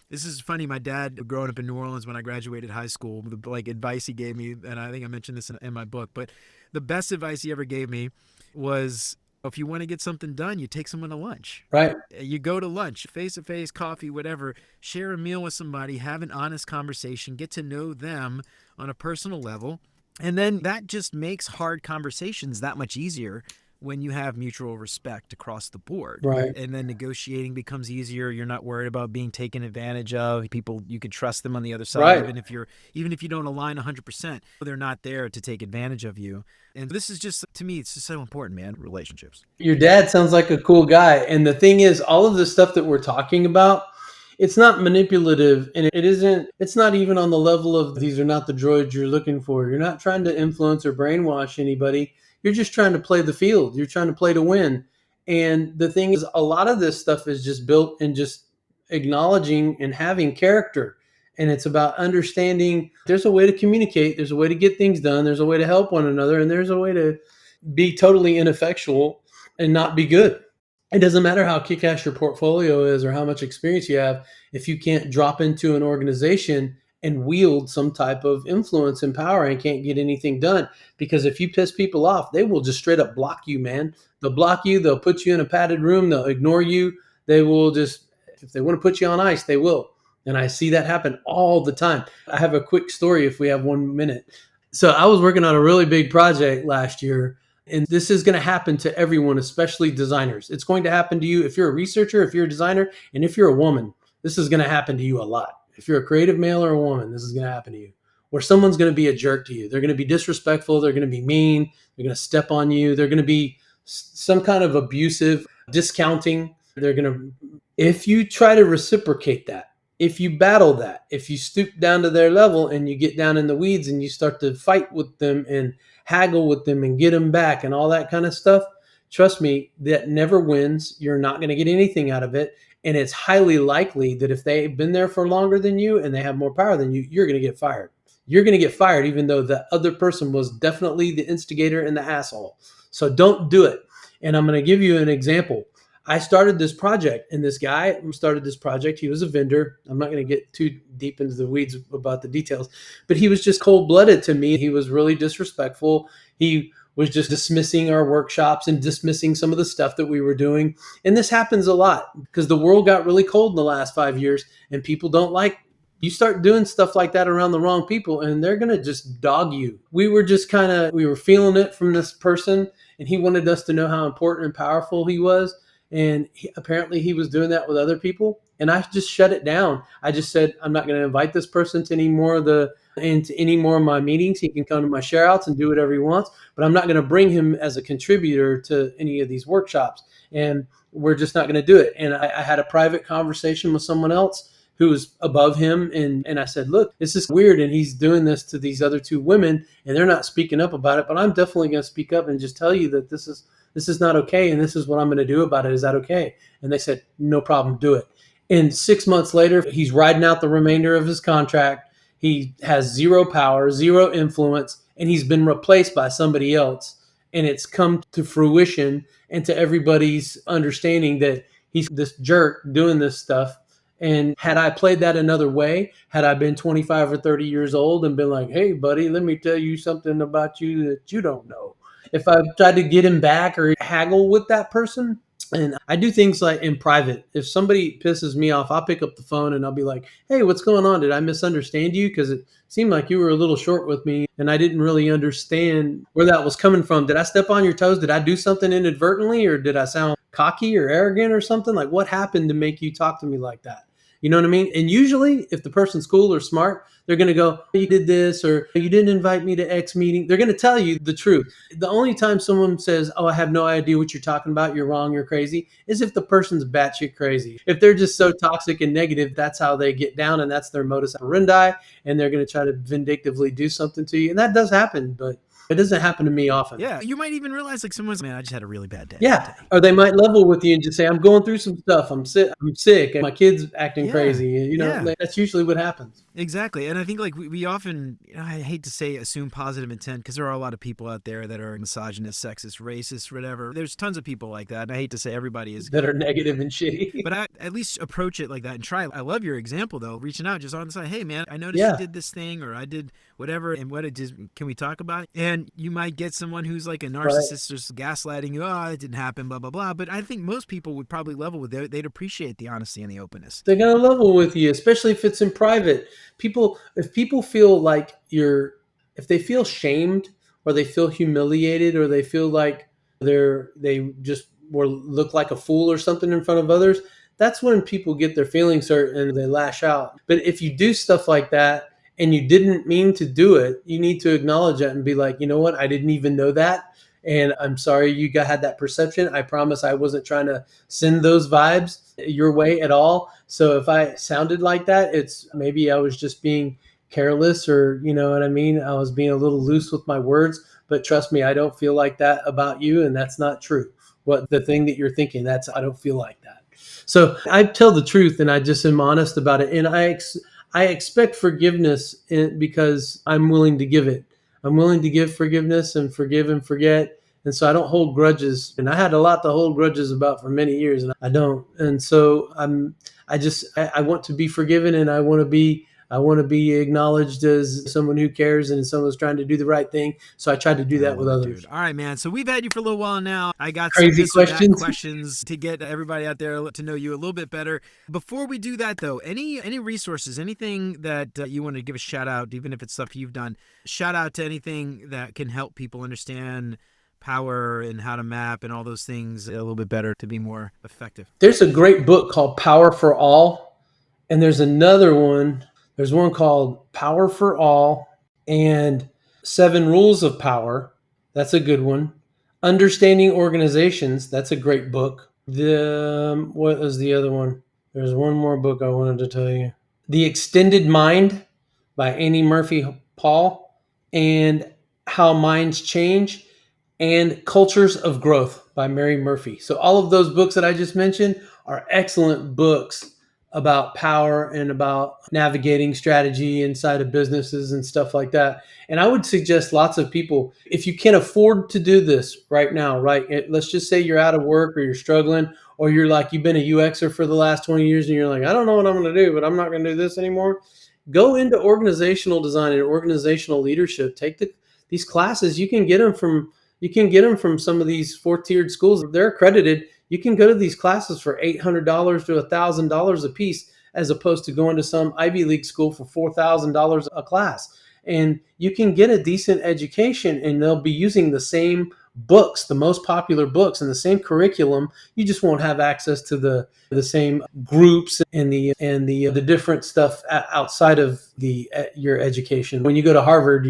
This is funny. My dad, growing up in New Orleans when I graduated high school, the advice he gave me, and I think I mentioned this in my book, but the best advice he ever gave me was, if you want to get something done, you take someone to lunch. Right. You go to lunch, face-to-face, coffee, whatever, share a meal with somebody, have an honest conversation, get to know them on a personal level. And then that just makes hard conversations that much easier when you have mutual respect across the board. Right. And then negotiating becomes easier. You're not worried about being taken advantage of. People, you could trust them on the other side, Right. even if you don't align 100%, they're not there to take advantage of you. And this is just, to me, it's just so important, man. Relationships. Your dad sounds like a cool guy. And the thing is, all of the stuff that we're talking about, it's not manipulative and it's not even on the level of these are not the droids you're looking for. You're not trying to influence or brainwash anybody. You're just trying to play the field. You're trying to play to win. And the thing is, a lot of this stuff is just built in just acknowledging and having character. And it's about understanding there's a way to communicate. There's a way to get things done. There's a way to help one another. And there's a way to be totally ineffectual and not be good. It doesn't matter how kick-ass your portfolio is or how much experience you have if you can't drop into an organization and wield some type of influence and power and can't get anything done. Because if you piss people off, they will just straight up block you, man. They'll block you. They'll put you in a padded room. They'll ignore you. They will just, if they want to put you on ice, they will. And I see that happen all the time. I have a quick story if we have 1 minute. So I was working on a really big project last year. And this is going to happen to everyone, especially designers. It's going to happen to you if you're a researcher, if you're a designer, and if you're a woman. This is going to happen to you a lot. If you're a creative male or a woman, this is going to happen to you. Where someone's going to be a jerk to you. They're going to be disrespectful. They're going to be mean. They're going to step on you. They're going to be some kind of abusive, discounting. If you try to reciprocate that, if you battle that, if you stoop down to their level and you get down in the weeds and you start to fight with them and haggle with them and get them back and all that kind of stuff, trust me, that never wins. You're not going to get anything out of it. And it's highly likely that if they've been there for longer than you and they have more power than you, you're going to get fired. You're going to get fired even though the other person was definitely the instigator and the asshole. So don't do it. And I'm going to give you an example. I started this project, and this guy who started this project, he was a vendor. I'm not going to get too deep into the weeds about the details, but he was just cold blooded to me. He was really disrespectful. He was just dismissing our workshops and dismissing some of the stuff that we were doing. And this happens a lot because the world got really cold in the last 5 years, and people don't like, you start doing stuff like that around the wrong people and they're going to just dog you. We were just we were feeling it from this person, and he wanted us to know how important and powerful he was. And apparently he was doing that with other people. And I just shut it down. I just said, I'm not going to invite this person to any more of my meetings. He can come to my share outs and do whatever he wants, but I'm not going to bring him as a contributor to any of these workshops. And we're just not going to do it. And I had a private conversation with someone else who was above him. And I said, look, this is weird. And he's doing this to these other two women and they're not speaking up about it, but I'm definitely going to speak up and just tell you that this is not okay. And this is what I'm going to do about it. Is that okay? And they said, no problem, do it. And 6 months later, he's riding out the remainder of his contract. He has zero power, zero influence, and he's been replaced by somebody else. And it's come to fruition and to everybody's understanding that he's this jerk doing this stuff. And had I played that another way, had I been 25 or 30 years old and been like, hey, buddy, let me tell you something about you that you don't know. If I tried to get him back or haggle with that person, and I do things like in private. If somebody pisses me off, I'll pick up the phone and I'll be like, hey, what's going on? Did I misunderstand you? Because it seemed like you were a little short with me and I didn't really understand where that was coming from. Did I step on your toes? Did I do something inadvertently, or did I sound cocky or arrogant or something? Like, what happened to make you talk to me like that? You know what I mean? And usually if the person's cool or smart, they're going to go, you did this, or you didn't invite me to X meeting. They're going to tell you the truth. The only time someone says, oh, I have no idea what you're talking about, you're wrong, you're crazy, is if the person's batshit crazy. If they're just so toxic and negative, that's how they get down and that's their modus operandi. And they're going to try to vindictively do something to you. And that does happen, but it doesn't happen to me often. Yeah, you might even realize like someone's, man, I just had a really bad day. Yeah, or they might level with you and just say, I'm going through some stuff. I'm sick, and my kid's acting crazy. You know, that's usually what happens. Exactly. And I think like we often, I hate to say assume positive intent, because there are a lot of people out there that are misogynist, sexist, racist, whatever. There's tons of people like that. And I hate to say everybody is. That are negative and shitty. But I at least approach it like that and try. I love your example though, reaching out just on the side. Hey man, I noticed you did this thing, or I did whatever, and what it is, can we talk about it? And you might get someone who's like a narcissist, just gaslighting you, oh, it didn't happen, blah, blah, blah. But I think most people would probably level with it. They'd appreciate the honesty and the openness. They're going to level with you, especially if it's in private. If people feel like if they feel shamed, or they feel humiliated, or they feel like they just look like a fool or something in front of others, that's when people get their feelings hurt and they lash out. But if you do stuff like that and you didn't mean to do it, you need to acknowledge that and be like, you know what, I didn't even know that. And I'm sorry you had that perception. I promise I wasn't trying to send those vibes your way at all. So if I sounded like that, it's maybe I was just being careless, or you know what I mean? I was being a little loose with my words, but trust me, I don't feel like that about you. And that's not true. What the thing that you're thinking, I don't feel like that. So I tell the truth and I just am honest about it. And I expect forgiveness because I'm willing to give it. I'm willing to give forgiveness and forgive and forget. And so I don't hold grudges. And I had a lot to hold grudges about for many years, and I don't. And so I want to be forgiven, and I want to be acknowledged as someone who cares and someone's trying to do the right thing. So I try to do that with others. All right, man. So we've had you for a little while now. I got crazy some questions to get everybody out there to know you a little bit better. Before we do that, though, any resources, anything that you want to give a shout out, even if it's stuff you've done, shout out to anything that can help people understand power and how to map and all those things a little bit better to be more effective. There's a great book called Power for All. And there's another one. There's one called Power for All and 7 Rules of Power. That's a good one. Understanding Organizations. That's a great book. What was the other one? There's one more book I wanted to tell you. The Extended Mind by Annie Murphy Paul, and How Minds Change, and Cultures of Growth by Mary Murphy. So all of those books that I just mentioned are excellent books about power and about navigating strategy inside of businesses and stuff like that. And I would suggest lots of people, if you can afford to do this right now, right? Let's just say you're out of work or you're struggling, or you're like, you've been a UXer for the last 20 years and you're like, I don't know what I'm going to do, but I'm not going to do this anymore. Go into organizational design and organizational leadership. Take these classes. You can get them from some of these 4-tiered schools. They're accredited. You can go to these classes for $800 to $1,000 a piece, as opposed to going to some Ivy League school for $4,000 a class. And you can get a decent education, and they'll be using the same books, the most popular books, and the same curriculum. You just won't have access to the same groups and the different stuff outside of your education. When you go to Harvard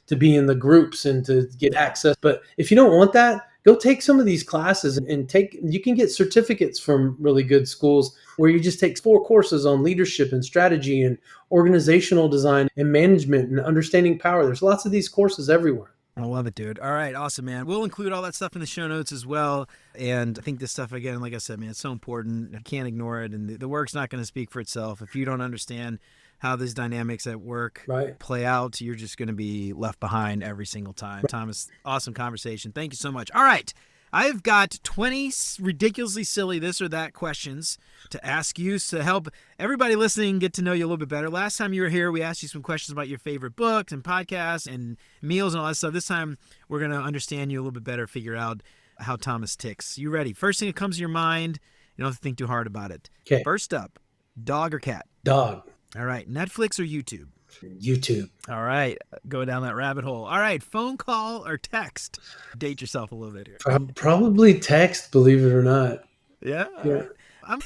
to be in the groups and to get access. But if you don't want that, go take some of these classes and you can get certificates from really good schools where you just take 4 courses on leadership and strategy and organizational design and management and understanding power. There's lots of these courses everywhere. I love it, dude. All right, awesome, man. We'll include all that stuff in the show notes as well. And I think this stuff, again, like I said, man, it's so important. I can't ignore it. And the work's not going to speak for itself. If you don't understand how these dynamics at work play out, you're just going to be left behind every single time. Thomas, awesome conversation. Thank you so much. All right. I've got 20 ridiculously silly this or that questions to ask you to help everybody listening get to know you a little bit better. Last time you were here, we asked you some questions about your favorite books and podcasts and meals and all that stuff. This time, we're going to understand you a little bit better, figure out how Thomas ticks. You ready? First thing that comes to your mind, you don't have to think too hard about it. Okay. First up, dog or cat? Dog. All right. Netflix or YouTube? YouTube. All right. Go down that rabbit hole. All right. Phone call or text? Date yourself a little bit here. Probably text, believe it or not. Yeah. Yeah.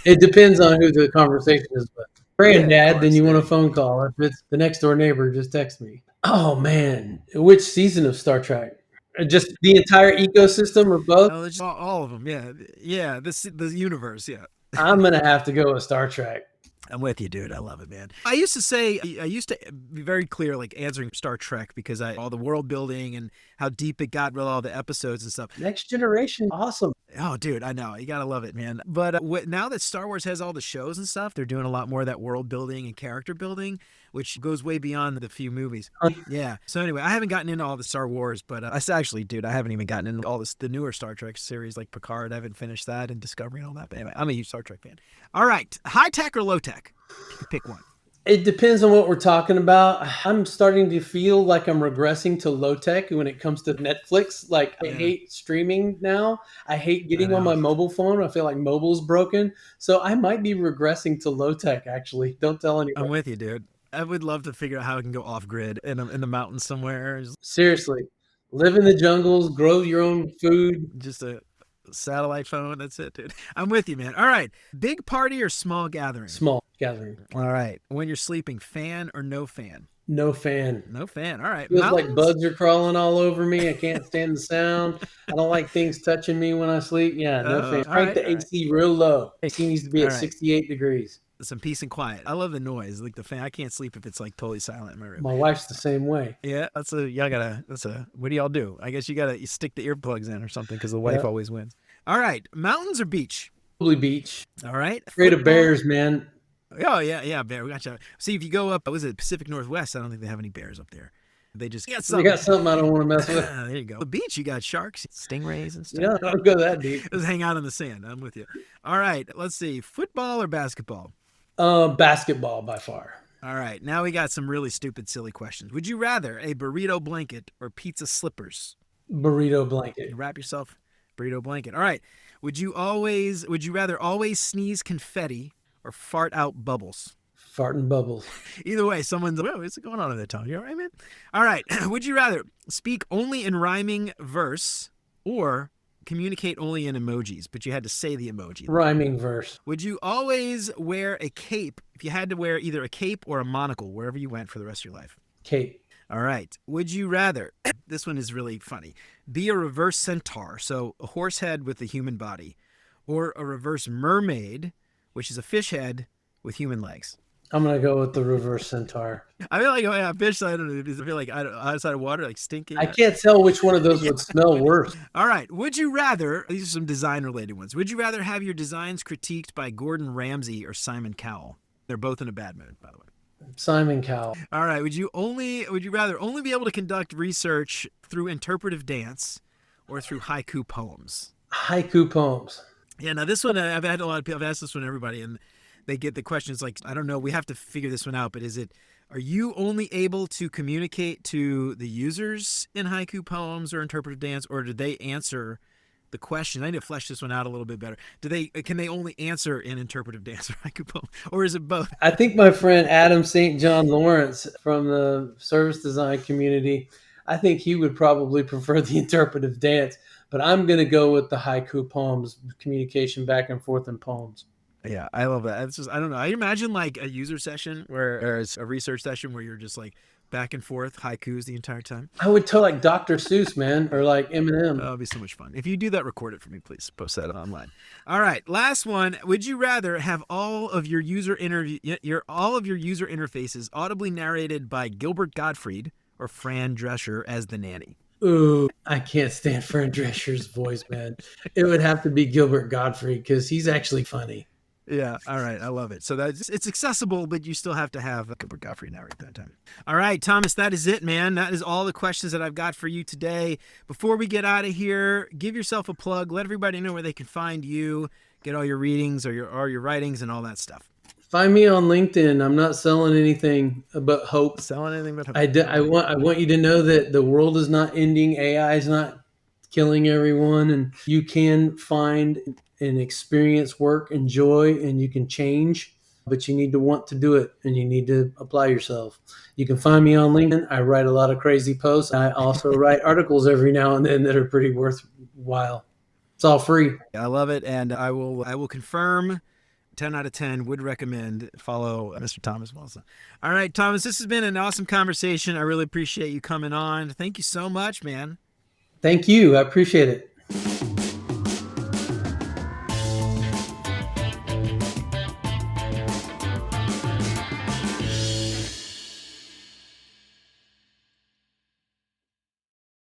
It depends on who the conversation is with. Granddad, then you want a phone call. If it's the next door neighbor, just text me. Oh, man. Which season of Star Trek? Just the entire ecosystem or both? Oh, just all of them. Yeah. Yeah. The universe. Yeah. I'm going to have to go with Star Trek. I'm with you, dude. I love it, man. I used to be very clear, like answering Star Trek because all the world building and how deep it got with all the episodes and stuff. Next Generation, awesome. Oh, dude, I know. You got to love it, man. But now that Star Wars has all the shows and stuff, they're doing a lot more of that world building and character building, which goes way beyond the few movies. Yeah. So anyway, I haven't gotten into all the Star Wars, but I haven't even gotten into all the newer Star Trek series like Picard. I haven't finished that and Discovery and all that. But anyway, I'm a huge Star Trek fan. All right. High tech or low tech? Pick one. It depends on what we're talking about. I'm starting to feel like I'm regressing to low tech when it comes to Netflix. Like, I hate streaming now. I hate getting on my mobile phone. I feel like mobile's broken. So I might be regressing to low tech, actually. Don't tell anyone. I'm with you, dude. I would love to figure out how I can go off grid in the mountains somewhere. Seriously. Live in the jungles, grow your own food. Just a satellite phone. That's it, dude. I'm with you, man. All right. Big party or small gathering? Small gathering. All right. When you're sleeping, fan or no fan? No fan. No fan. All right. Feels like bugs are crawling all over me. I can't stand the sound. I don't like things touching me when I sleep. Yeah, no fan. Crank the AC real low. AC needs to be at 68 degrees. Some peace and quiet. I love the noise, like the fan. I can't sleep if it's like totally silent in my room. My wife's the same way. Yeah, what do y'all do? I guess you stick the earplugs in or something because the wife always wins. All right, mountains or beach? Probably beach. All right. Afraid of bears, man. Oh yeah, bear. We got you. See, if you go up, Pacific Northwest? I don't think they have any bears up there. They just got something. They got something I don't want to mess with. There you go. The beach, you got sharks, stingrays, and stuff. Yeah, don't go that deep. Just hang out in the sand. I'm with you. All right, let's see. Football or basketball? Basketball by far. All right, now we got some really stupid, silly questions. Would you rather a burrito blanket or pizza slippers? Burrito blanket. You wrap yourself, burrito blanket. All right. Would you rather always sneeze confetti or fart out bubbles? Farting bubbles. Either way, someone's, what's going on in their tongue? You all right, man? All right. Would you rather speak only in rhyming verse or communicate only in emojis, but you had to say the emoji? Rhyming verse. Would you always wear a cape if you had to wear either a cape or a monocle wherever you went for the rest of your life? Cape. All right. Would you rather, this one is really funny, be a reverse centaur, so a horse head with a human body, or a reverse mermaid, which is a fish head with human legs? I'm gonna go with the reverse centaur. I feel like, oh yeah, fish. I don't know. I feel like outside of water, like I stinking. can't tell which one of those would smell worse. All right. Would you rather? These are some design-related ones. Would you rather have your designs critiqued by Gordon Ramsay or Simon Cowell? They're both in a bad mood, by the way. Simon Cowell. All right. Would you rather only be able to conduct research through interpretive dance or through haiku poems? Haiku poems. Yeah. Now this one, I've had a lot of people. I've asked this one to everybody, and they get the questions like, I don't know. We have to figure this one out. But is it? Are you only able to communicate to the users in haiku poems or interpretive dance, or did they answer the question? I need to flesh this one out a little bit better. Can they only answer in interpretive dance or haiku poem, or is it both? I think my friend Adam St. John Lawrence from the service design community, I think he would probably prefer the interpretive dance, but I'm going to go with the haiku poems, communication back and forth in poems. Yeah, I love that. It's just, I don't know. I imagine like a user session or it's a research session where you're just like back and forth haikus the entire time. I would tell like Dr. Seuss, man, or like Eminem. It'll be so much fun. If you do that, record it for me, please. Post that online. All right, last one. Would you rather have all of your user interfaces audibly narrated by Gilbert Gottfried or Fran Drescher as the nanny? Ooh, I can't stand Fran Drescher's voice, man. It would have to be Gilbert Gottfried because he's actually funny. Yeah. All right. I love it. So it's accessible, but you still have to have Gilbert Gottfried narrate that time. All right, Thomas, that is it, man. That is all the questions that I've got for you today. Before we get out of here, give yourself a plug. Let everybody know where they can find you, get all your readings or your writings and all that stuff. Find me on LinkedIn. I'm not selling anything but hope. Selling anything but hope. I want you to know that the world is not ending. AI is not killing everyone, and you can find and experience work and joy, and you can change, but you need to want to do it, and you need to apply yourself. You can find me on LinkedIn. I write a lot of crazy posts. I also write articles every now and then that are pretty worthwhile. It's all free. I love it, and I will confirm. 10 out of 10 would recommend follow Mr. Thomas Wilson. All right, Thomas, this has been an awesome conversation. I really appreciate you coming on. Thank you so much, man. Thank you. I appreciate it.